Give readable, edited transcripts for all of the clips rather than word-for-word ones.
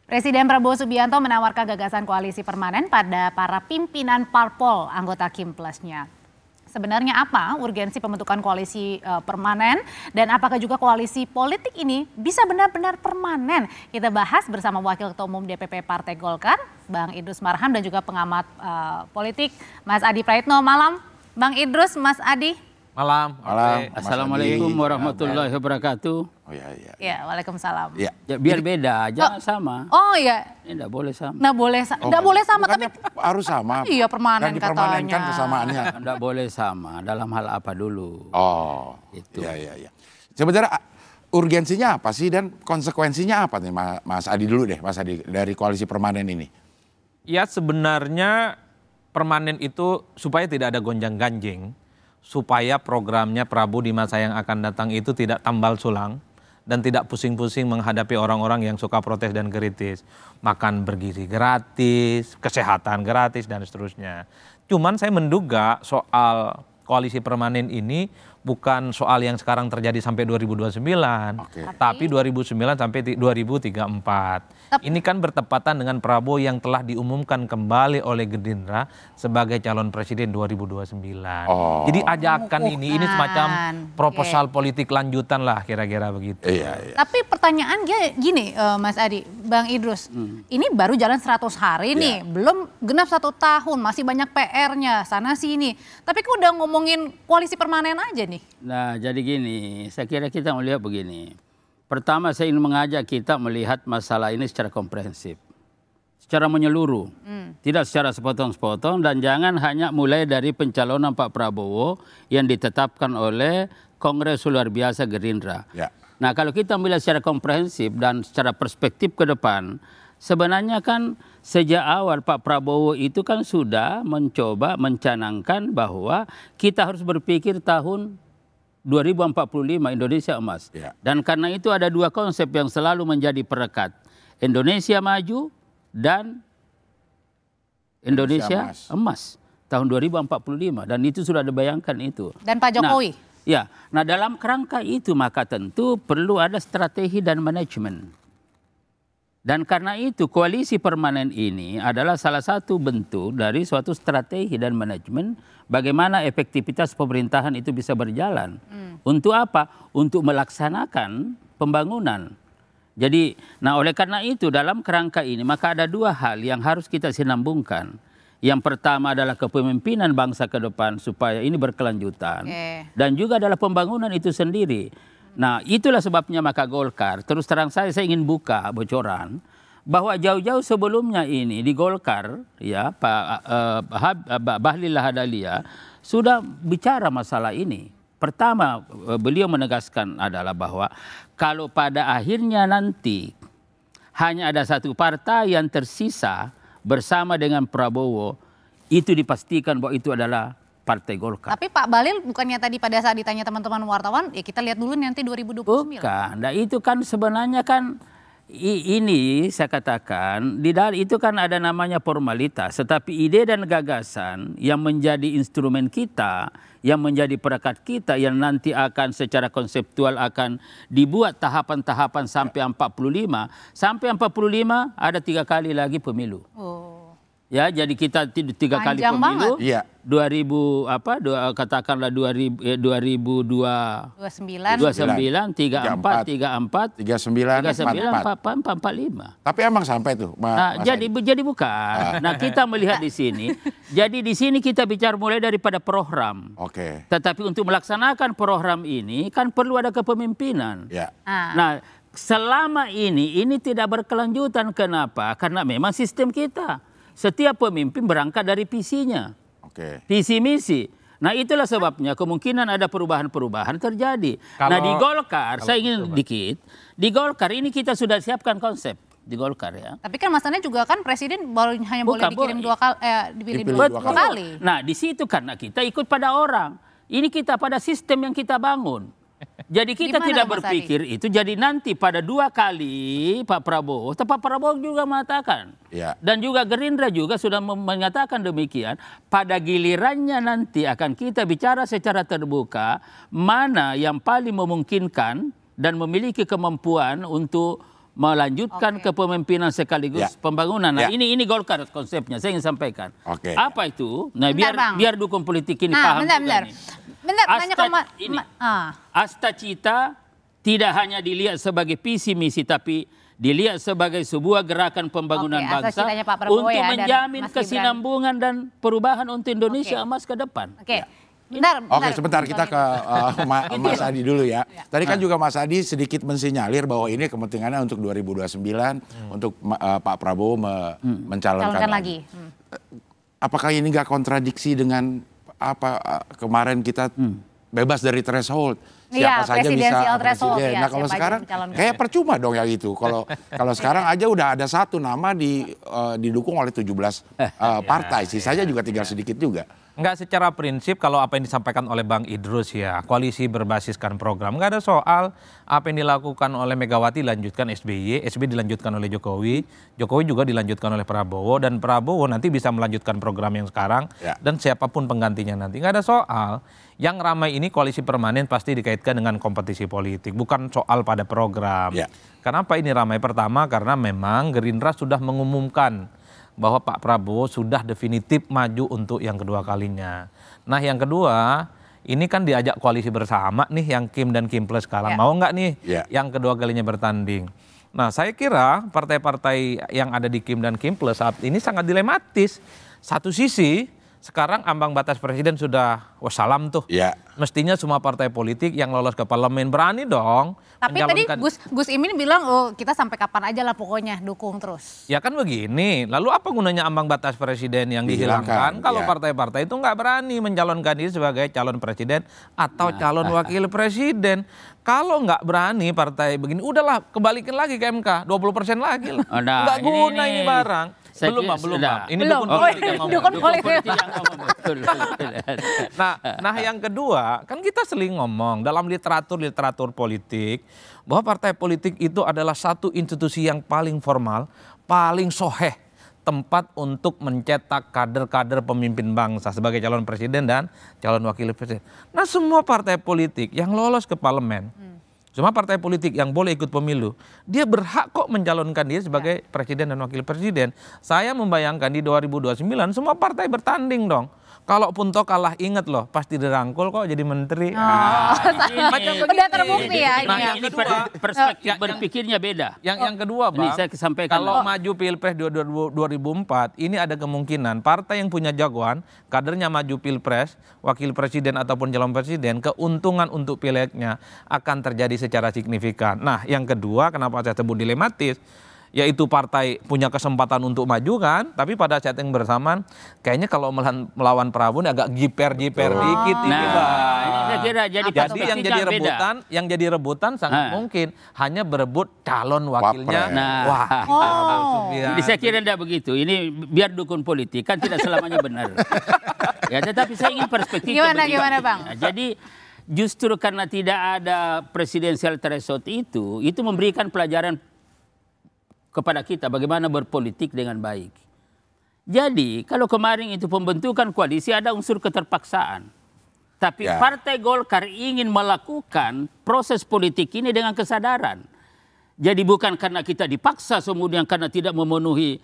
Presiden Prabowo Subianto menawarkan gagasan koalisi permanen pada para pimpinan parpol anggota Kimplasnya. Sebenarnya apa urgensi pembentukan koalisi permanen dan apakah juga koalisi politik ini bisa benar-benar permanen? Kita bahas bersama Wakil Ketua Umum DPP Partai Golkar, Bang Idrus Marham, dan juga pengamat politik Mas Adi Praitno. Malam, Bang Idrus, Mas Adi. Malam. Assalamualaikum warahmatullahi wabarakatuh. Oh iya. Ya, waalaikumsalam. Ya, biar beda, jangan sama. Oh iya. Ini enggak boleh sama. Enggak boleh sama, tapi harus sama. Iya, permanen dan dipermanenkan katanya. kesamaannya. Enggak boleh sama. Dalam hal apa dulu? Oh, itu. Iya. Sebenarnya urgensinya apa sih dan konsekuensinya apa nih, Mas Adi dulu deh, Mas Adi, dari koalisi permanen ini? Ya, sebenarnya permanen itu supaya tidak ada gonjang-ganjing, supaya programnya Prabowo di masa yang akan datang itu tidak tambal sulang dan tidak pusing-pusing menghadapi orang-orang yang suka protes dan kritis. Makan bergizi gratis, kesehatan gratis, dan seterusnya. Cuman saya menduga soal koalisi permanen ini bukan soal yang sekarang terjadi sampai 2029, tapi 2009 sampai 2034. Ini kan bertepatan dengan Prabowo yang telah diumumkan kembali oleh Gerindra sebagai calon presiden 2029. Jadi ajakan ini semacam proposal politik lanjutan lah kira-kira begitu. Iya. Tapi pertanyaan gini Mas Adi, Bang Idrus, ini baru jalan 100 hari nih, belum genap 1 tahun, masih banyak PR-nya sana sini. Tapi kok udah ngomongin koalisi permanen aja nih? Nah, jadi gini, saya kira kita melihat begini. Pertama, saya ingin mengajak kita melihat masalah ini secara komprehensif, secara menyeluruh, tidak secara sepotong-sepotong, dan jangan hanya mulai dari pencalonan Pak Prabowo yang ditetapkan oleh Kongres Luar Biasa Gerindra. Nah, kalau kita melihat secara komprehensif dan secara perspektif ke depan, sebenarnya kan sejak awal Pak Prabowo itu kan sudah mencoba mencanangkan bahwa kita harus berpikir tahun 2045 Indonesia emas. Dan karena itu ada 2 konsep yang selalu menjadi perekat. Indonesia maju dan Indonesia emas tahun 2045. Dan itu sudah dibayangkan itu. Dan Pak Jokowi? Nah dalam kerangka itu maka tentu perlu ada strategi dan manajemen. Dan karena itu koalisi permanen ini adalah salah satu bentuk dari suatu strategi dan manajemen bagaimana efektivitas pemerintahan itu bisa berjalan. Untuk apa? Untuk melaksanakan pembangunan. Jadi, nah oleh karena itu dalam kerangka ini maka ada 2 hal yang harus kita sinambungkan. Yang pertama adalah kepemimpinan bangsa ke depan supaya ini berkelanjutan. Dan juga adalah pembangunan itu sendiri. Nah itulah sebabnya maka Golkar, terus terang saya ingin buka bocoran bahwa jauh-jauh sebelumnya ini di Golkar ya Pak Bahlil Lahadalia sudah bicara masalah ini. Pertama beliau menegaskan adalah bahwa kalau pada akhirnya nanti hanya ada 1 partai yang tersisa bersama dengan Prabowo, itu dipastikan bahwa itu adalah Partai Golkar. Tapi Pak Bahlil bukannya tadi pada saat ditanya teman-teman wartawan, ya kita lihat dulu nanti 2029. Bukan, nah itu kan sebenarnya kan ini saya katakan di dalam itu kan ada namanya formalitas, tetapi ide dan gagasan yang menjadi instrumen kita, yang menjadi perekat kita, yang nanti akan secara konseptual akan dibuat tahapan-tahapan sampai 45. Sampai 45 ada 3 kali lagi pemilu. Ya, jadi kita 3 kali pemilu. 2000 katakanlah 2029 34 45. Tapi emang sampai tuh. Nah, jadi bukan. Nah, kita melihat di sini. Jadi di sini kita bicara mulai daripada program. Tetapi untuk melaksanakan program ini kan perlu ada kepemimpinan. Nah, selama ini tidak berkelanjutan. Kenapa? Karena memang sistem kita. Setiap pemimpin berangkat dari visinya, visi misi. Nah itulah sebabnya kemungkinan ada perubahan-perubahan terjadi. Nah di Golkar, saya ingin dikit, di Golkar ini kita sudah siapkan konsep di Golkar ya. Tapi kan masalahnya juga kan presiden hanya boleh dikirim 2 kali, dipilih 2 kali. Nah di situ karena kita ikut pada orang, ini kita pada sistem yang kita bangun. Jadi kita tidak berpikir itu. Jadi nanti pada 2 kali Pak Prabowo juga mengatakan. Dan juga Gerindra juga sudah menyatakan demikian. Pada gilirannya nanti akan kita bicara secara terbuka mana yang paling memungkinkan dan memiliki kemampuan untuk melanjutkan kepemimpinan sekaligus pembangunan. Nah, Ya. ini Golkar konsepnya, saya ingin sampaikan. Oke. Apa itu? Nah, Bentar, Bang. biar dukun politik ini Nah, paham bentar, juga bentar. nih. Bentar, nanya ke ini. ah. Asta Cita tidak hanya dilihat sebagai visi misi, tapi dilihat sebagai sebuah gerakan pembangunan Oke, Asta bangsa Citanya Pak Prabowo untuk ya, dan menjamin Mas Gibran. kesinambungan dan perubahan untuk Indonesia emas ke depan. Oke. Bentar, Oke, sebentar kita ke Mas Adi dulu ya. Tadi kan juga Mas Adi sedikit mensinyalir bahwa ini kepentingannya untuk 2029 untuk Pak Prabowo mencalonkan calonkan lagi. lagi. Apakah ini nggak kontradiksi dengan apa kemarin kita bebas dari threshold? Iya, Siapa saja bisa presidensial threshold, presiden. ya, Nah kalau siapa aja sekarang mencalonkan. kayak percuma dong yang itu. Kalau sekarang aja udah ada satu nama didukung oleh 17 partai, sisanya juga tinggal sedikit juga. Enggak, secara prinsip kalau apa yang disampaikan oleh Bang Idrus ya, koalisi berbasiskan program, enggak ada soal apa yang dilakukan oleh Megawati dilanjutkan SBY, SBY dilanjutkan oleh Jokowi, Jokowi juga dilanjutkan oleh Prabowo, dan Prabowo nanti bisa melanjutkan program yang sekarang, dan siapapun penggantinya nanti. Enggak ada soal. Yang ramai ini koalisi permanen pasti dikaitkan dengan kompetisi politik, bukan soal pada program. Kenapa ini ramai? Pertama karena memang Gerindra sudah mengumumkan bahwa Pak Prabowo sudah definitif maju untuk yang kedua kalinya. Nah yang kedua, ini kan diajak koalisi bersama nih yang Kim dan Kim Plus sekarang. Mau nggak nih yang kedua kalinya bertanding? Nah saya kira partai-partai yang ada di Kim dan Kim Plus saat ini sangat dilematis. Satu sisi, sekarang ambang batas presiden sudah wassalam tuh. Mestinya semua partai politik yang lolos ke parlemen berani dong. Tapi tadi Gus Imin bilang, oh kita sampai kapan aja lah pokoknya dukung terus. Ya kan begini, lalu apa gunanya ambang batas presiden yang dihilangkan kalau partai-partai itu nggak berani mencalonkan diri sebagai calon presiden atau calon wakil presiden. Kalau nggak berani partai begini, udahlah kembalikan lagi ke MK, 20% lagi lah. Nggak guna ini barang. Belum Bang. Ini dukun politik yang ngomong. Nah yang kedua, kan kita sering ngomong dalam literatur politik bahwa partai politik itu adalah satu institusi yang paling formal, paling soheh tempat untuk mencetak kader-kader pemimpin bangsa sebagai calon presiden dan calon wakil presiden. Nah semua partai politik yang lolos ke parlemen, semua partai politik yang boleh ikut pemilu, dia berhak kok mencalonkan dia sebagai presiden dan wakil presiden. Saya membayangkan di 2029 semua partai bertanding dong. Kalaupun toh kalah, inget loh, pasti dirangkul kok jadi menteri. Udah terbukti ya. Nah, yang kedua, perspektif berpikirnya beda. Yang kedua, Bang, saya sampaikan kalau maju Pilpres 2004, ini ada kemungkinan partai yang punya jagoan, kadernya maju Pilpres, wakil presiden ataupun calon presiden, keuntungan untuk pileknya akan terjadi secara signifikan. Nah, yang kedua, kenapa saya sebut dilematis? Yaitu partai punya kesempatan untuk maju kan, tapi pada saat yang bersamaan kayaknya kalau melawan Prabowo ini agak jiper-jiper dikit ini Bang. Ini saya kira jadi yang jadi rebutan sangat mungkin hanya berebut calon wakilnya. Jadi saya kira tidak begitu. Ini biar dukun politik kan tidak selamanya benar. Ya, tetapi saya ingin perspektif gimana Bang? Jadi justru karena tidak ada presidensial threshold itu memberikan pelajaran kepada kita bagaimana berpolitik dengan baik. Jadi kalau kemarin itu pembentukan koalisi ada unsur keterpaksaan. Tapi Partai Golkar ingin melakukan proses politik ini dengan kesadaran. Jadi bukan karena kita dipaksa kemudian karena tidak memenuhi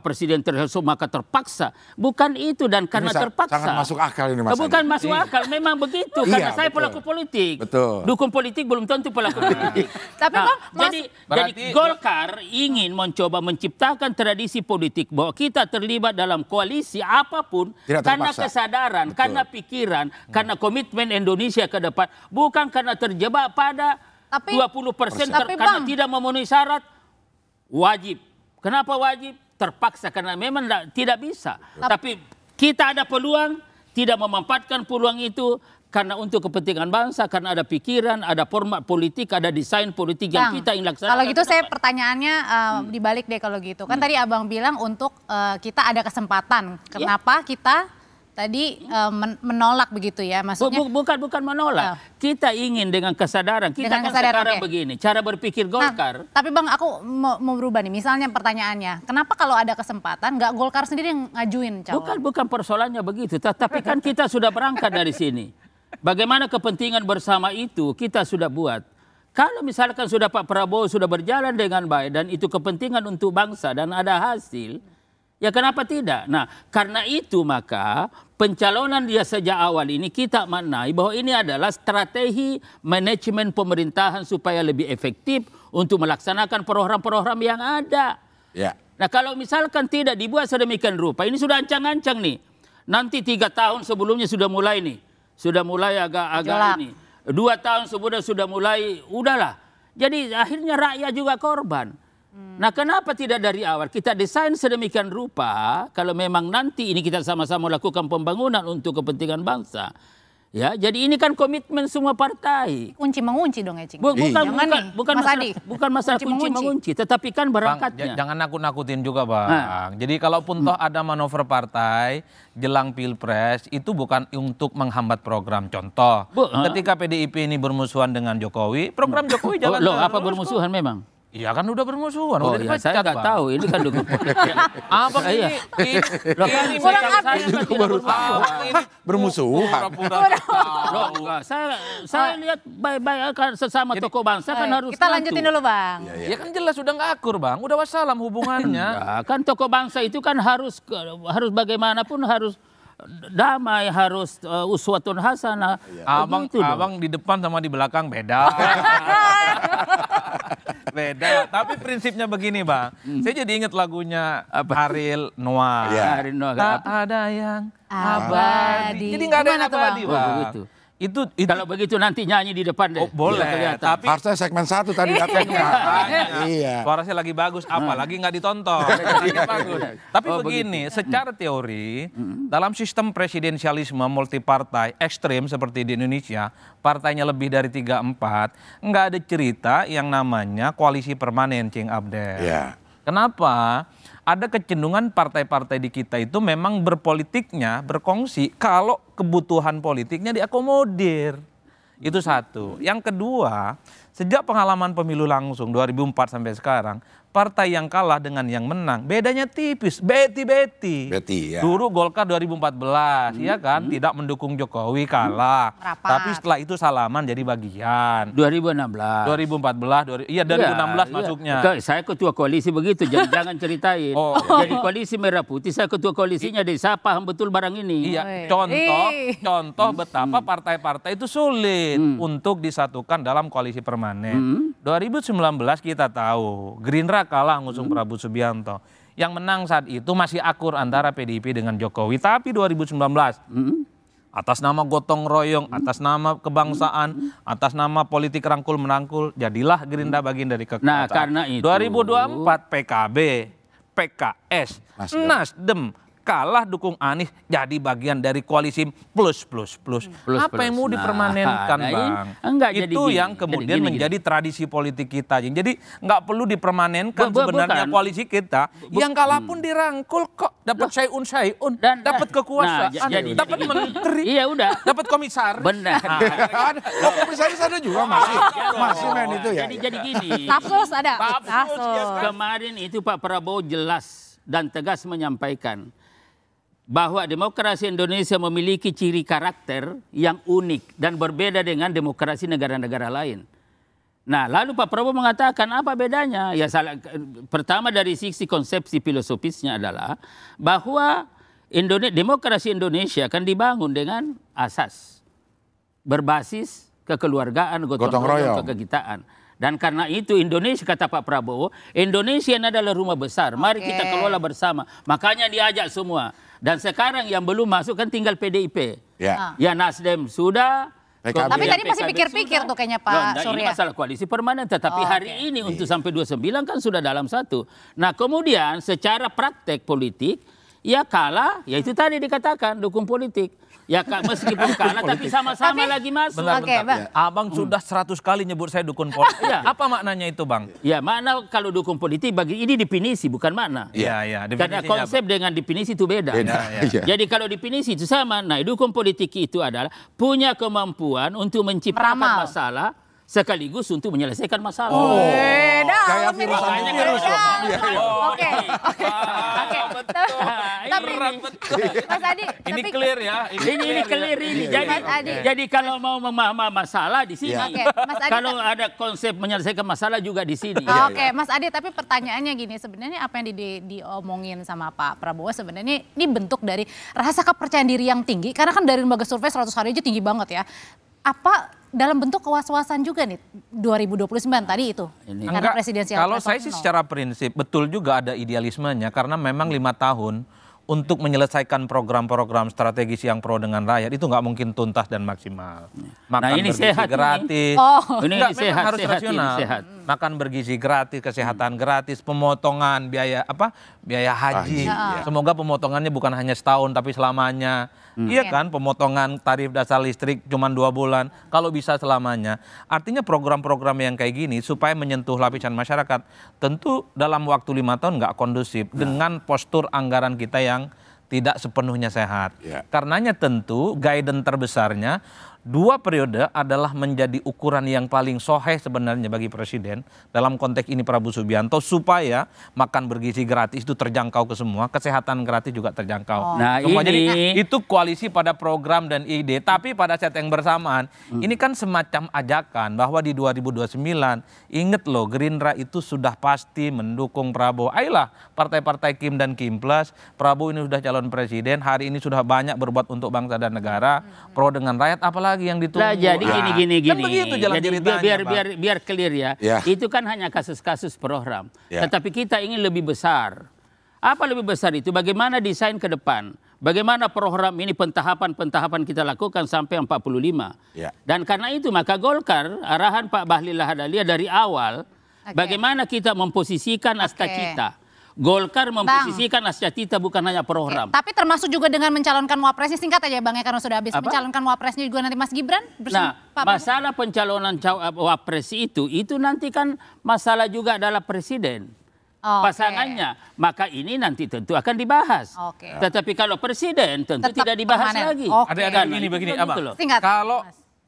presiden threshold maka terpaksa. Bukan itu, dan karena terpaksa. Sangat masuk akal ini Mas. Bukan masuk akal, memang begitu. Karena saya pelaku politik. Dukun politik belum tentu pelaku politik. Tapi jadi Golkar ingin mencoba menciptakan tradisi politik bahwa kita terlibat dalam koalisi apapun karena kesadaran, karena pikiran, karena komitmen Indonesia ke depan, bukan karena terjebak pada 20% karena tidak memenuhi syarat wajib. Kenapa wajib? Terpaksa karena memang tidak bisa. Tapi kita ada peluang, tidak memanfaatkan peluang itu karena untuk kepentingan bangsa, karena ada pikiran, ada format politik, ada desain politik yang kita ingin laksanakan. Kalau gitu saya pertanyaannya dibalik deh kalau gitu. Kan tadi Abang bilang untuk kita ada kesempatan. Kenapa kita tadi menolak begitu ya, maksudnya? Bukan menolak. Kita ingin dengan kesadaran. Kita kan sekarang begini, cara berpikir Golkar. Tapi Bang, aku mau berubah nih. Misalnya pertanyaannya, kenapa kalau ada kesempatan nggak Golkar sendiri yang ngajuin calon? Bukan persoalannya begitu. Tapi kan kita sudah berangkat dari sini. Bagaimana kepentingan bersama itu kita sudah buat. Kalau misalkan sudah Pak Prabowo sudah berjalan dengan baik dan itu kepentingan untuk bangsa dan ada hasil, ya kenapa tidak? Nah, karena itu maka pencalonan dia sejak awal ini kita maknai bahwa ini adalah strategi manajemen pemerintahan supaya lebih efektif untuk melaksanakan program-program yang ada. Ya. Nah, kalau misalkan tidak dibuat sedemikian rupa, ini sudah ancang-ancang nih. Nanti 3 tahun sebelumnya sudah mulai nih. Sudah mulai agak-agak ini. 2 tahun sebelumnya sudah mulai, udahlah. Jadi akhirnya rakyat juga korban. Nah, kenapa tidak dari awal kita desain sedemikian rupa kalau memang nanti ini kita sama-sama lakukan pembangunan untuk kepentingan bangsa. Ya, jadi ini kan komitmen semua partai. Kunci mengunci dong, Ecing. Bukan masalah kunci mengunci, tetapi kan berangkatnya. Bang, jangan nakut-nakutin juga, Bang. Jadi kalaupun toh ada manuver partai jelang Pilpres itu bukan untuk menghambat program. Contoh, ketika PDIP ini bermusuhan dengan Jokowi, program Jokowi jalan terus. Apa bermusuhan memang? Iya kan udah bermusuhan, udah iya, dipecat, saya nggak tahu, ini kan dukung politik. Abang ini bermusuhan. Saya lihat baik-baik kan sesama tokoh bangsa kan harus. Kita lanjutin dulu, Bang. Ya kan jelas sudah nggak akur, Bang. Udah wassalam hubungannya. Ya, kan tokoh bangsa itu kan harus bagaimanapun harus damai, harus uswatun hasanah. Abang di depan sama di belakang beda. Beda, tapi prinsipnya begini, Bang. Saya jadi ingat lagunya Ariel Noah. Ariel Noah. Tak ada yang abadi. Jadi nggak ada yang abadi, Bang. Itu kalau begitu nanti nyanyi di depan deh. Boleh, tapi harusnya segmen 1 tadi datangnya. Iya. Suaranya lagi bagus, apalagi nggak ditonton. Lagi bagus. Tapi begini, secara teori, dalam sistem presidensialisme multipartai ekstrim seperti di Indonesia, partainya lebih dari 3-4, nggak ada cerita yang namanya koalisi permanen, Cing Abdel. Iya. Kenapa? Ada kecenderungan partai-partai di kita itu memang berpolitiknya, berkongsi kalau kebutuhan politiknya diakomodir. Itu satu. Yang kedua, sejak pengalaman pemilu langsung 2004 sampai sekarang, partai yang kalah dengan yang menang bedanya tipis, beti-beti. Ya. Dulu Golkar 2014, ya kan, tidak mendukung Jokowi, kalah. Tapi setelah itu salaman jadi bagian. 2016. 2014, 2016 masuknya. Saya ketua koalisi begitu, jangan ceritain. Jadi koalisi Merah Putih, saya ketua koalisinya deh, saya paham betul barang ini. Iya, contoh betapa partai-partai itu sulit untuk disatukan dalam koalisi permanen. 2019 kita tahu, Gerindra kalah ngusung Prabowo Subianto. Yang menang saat itu masih akur antara PDIP dengan Jokowi. Tapi 2019, atas nama gotong royong, atas nama kebangsaan, atas nama politik rangkul-menangkul, jadilah Gerindra bagian dari kekuasaan. Nah, karena itu 2024 PKB, PKS, Nasdem kalah dukung Anies jadi bagian dari koalisi plus. Apa yang mau dipermanenkan, Bang? Itu yang kemudian menjadi tradisi politik kita. Jadi nggak perlu dipermanenkan sebenarnya koalisi kita. Yang kalah pun dirangkul kok, dapat syai'un, dapat kekuasaan, dapat menteri, iya udah, dapat komisaris. Benar. Komisaris ada juga masih main itu ya. Jadi gini. Tapsus ada. Kemarin itu Pak Prabowo jelas dan tegas menyampaikan bahwa demokrasi Indonesia memiliki ciri karakter yang unik dan berbeda dengan demokrasi negara-negara lain. Nah, lalu Pak Prabowo mengatakan apa bedanya? Ya, pertama dari sisi konsepsi filosofisnya adalah bahwa demokrasi Indonesia akan dibangun dengan asas berbasis kekeluargaan, gotong royong, kekegitaan. Dan karena itu Indonesia, kata Pak Prabowo, Indonesia ini adalah rumah besar. Mari kita kelola bersama. Makanya diajak semua. Dan sekarang yang belum masuk kan tinggal PDIP. Ya Nasdem sudah. Tapi tadi masih pikir-pikir tuh kayaknya Pak Surya. Ini masalah koalisi permanen. Tetapi hari ini untuk sampai 29 kan sudah dalam satu. Nah kemudian secara praktek politik, ya kalah, ya itu tadi dikatakan dukung politik. Ya meskipun kalah tapi sama-sama lagi masuk. Bentar. Abang sudah 100 kali nyebut saya dukung politik. Apa maknanya itu, Bang? Ya makna kalau dukung politik bagi ini definisi bukan makna. Iya. Karena konsep dengan definisi itu beda. Jadi kalau definisi itu sama, nah dukung politik itu adalah punya kemampuan untuk menciptakan masalah sekaligus untuk menyelesaikan masalah. Kayak virus antivirus loh. Oke. Tapi Mas Adi, Ini tapi clear ya. Ini clear ini. Mas Adi. Jadi kalau mau memahami masalah di sini. Oke, Mas Adi, Kalau ada konsep menyelesaikan masalah juga di sini. Oke, Mas Adi, tapi pertanyaannya gini, sebenarnya apa yang diomongin sama Pak Prabowo sebenarnya ini bentuk dari rasa kepercayaan diri yang tinggi, karena kan dari lembaga survei 100 hari aja tinggi banget ya. Apa dalam bentuk was-wasan juga nih 2029 tadi itu? Karena Enggak, presidensial kalau saya threshold sih secara prinsip betul juga ada idealismenya karena memang 5 tahun untuk menyelesaikan program-program strategis yang pro dengan rakyat itu nggak mungkin tuntas dan maksimal. Makan ini bergizi sehat ini. gratis. Ini Enggak, memang sehat, harus sehat, rasional. ini sehat. Makan bergizi gratis, kesehatan gratis, pemotongan biaya biaya haji. Semoga pemotongannya bukan hanya setahun tapi selamanya. Iya kan, pemotongan tarif dasar listrik cuma 2 bulan, kalau bisa selamanya. Artinya program-program yang kayak gini supaya menyentuh lapisan masyarakat, tentu dalam waktu 5 tahun nggak kondusif dengan postur anggaran kita yang tidak sepenuhnya sehat. Karenanya tentu guidance terbesarnya 2 periode adalah menjadi ukuran yang paling soheh sebenarnya bagi presiden dalam konteks ini Prabowo Subianto supaya makan bergizi gratis itu terjangkau ke semua, kesehatan gratis juga terjangkau. Nah, Semua. Jadi ini itu koalisi pada program dan ide, tapi pada saat yang bersamaan ini kan semacam ajakan bahwa di 2029 inget loh Gerindra itu sudah pasti mendukung Prabowo. Ayolah partai-partai Kim dan Kim Plus, Prabowo ini sudah calon presiden, hari ini sudah banyak berbuat untuk bangsa dan negara, pro dengan rakyat, apalagi yang ditunggu. Nah, jadi gini. Kan begitu jalan Jadi ceritanya, biar clear ya. Itu kan hanya kasus-kasus program. Tetapi kita ingin lebih besar. Apa lebih besar itu? Bagaimana desain ke depan? Bagaimana program ini pentahapan kita lakukan sampai 45. Dan karena itu maka Golkar, arahan Pak Bahlil Lahadalia dari awal, bagaimana kita memposisikan cita-cita. Golkar memposisikan cita-cita bukan hanya program. Tapi termasuk juga dengan mencalonkan wapresnya, singkat aja Bang ya karena sudah habis. Mencalonkan wapresnya juga nanti Mas Gibran bersama Pak Prabowo. Masalah pencalonan wapres itu nanti kan masalah juga adalah presiden. Pasangannya, maka ini nanti tentu akan dibahas. Tetapi kalau presiden tentu tidak dibahas lagi. Ada begini Abang.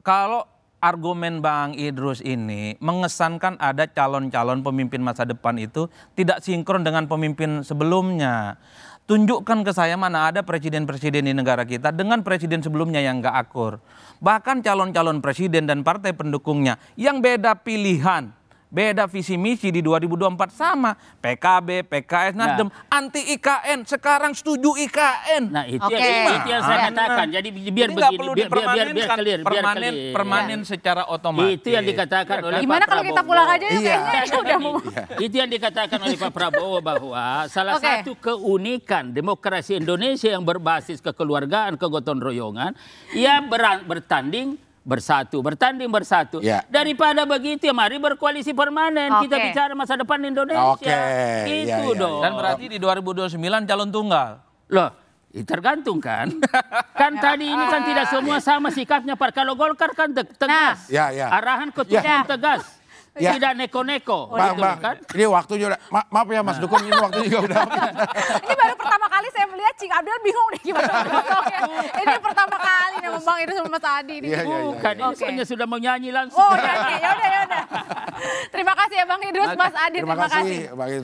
Kalau argumen Bang Idrus ini mengesankan ada calon-calon pemimpin masa depan itu tidak sinkron dengan pemimpin sebelumnya. Tunjukkan ke saya mana ada presiden-presiden di negara kita dengan presiden sebelumnya yang nggak akur. Bahkan calon-calon presiden dan partai pendukungnya yang beda pilihan, beda visi misi di 2024 sama. PKB, PKS, Nasdem, anti IKN, sekarang setuju IKN. Nah itu yang saya katakan. Jadi biar begini, biar clear. Permanen secara otomatis. Itu yang dikatakan oleh Pak Prabowo. Gimana kalau kita pulang aja ya kayaknya udah mau. Itu yang dikatakan oleh Pak Prabowo bahwa salah satu keunikan demokrasi Indonesia yang berbasis kekeluargaan, kegotong royongan, ia bertanding bersatu. Daripada begitu ya mari berkoalisi permanen. Kita bicara masa depan Indonesia. Itu dong. Dan berarti di 2029 calon tunggal. Loh, tergantung kan. Kan tadi ini kan tidak semua sama sikapnya. Kalau Golkar kan tegas. Arahan ketua tegas. Tidak neko-neko. Bang, ini waktunya udah, maaf ya Mas Dukun, ini waktunya juga udah. Ini baru pertama kali saya melihat Cing Abdel bingung nih gimana. Ini pertama kali nih Bang Idrus sama Mas Adi. Bukan, ini soalnya sudah mau nyanyi langsung. Oh ya udah. Terima kasih ya Bang Idrus, Mas Adi.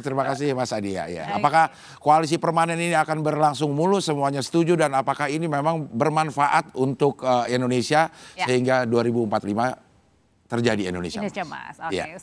Terima kasih Mas Adi ya. Apakah koalisi permanen ini akan berlangsung mulus, semuanya setuju, dan apakah ini memang bermanfaat untuk Indonesia sehingga 2045 terjadi Indonesia Mas? Oke.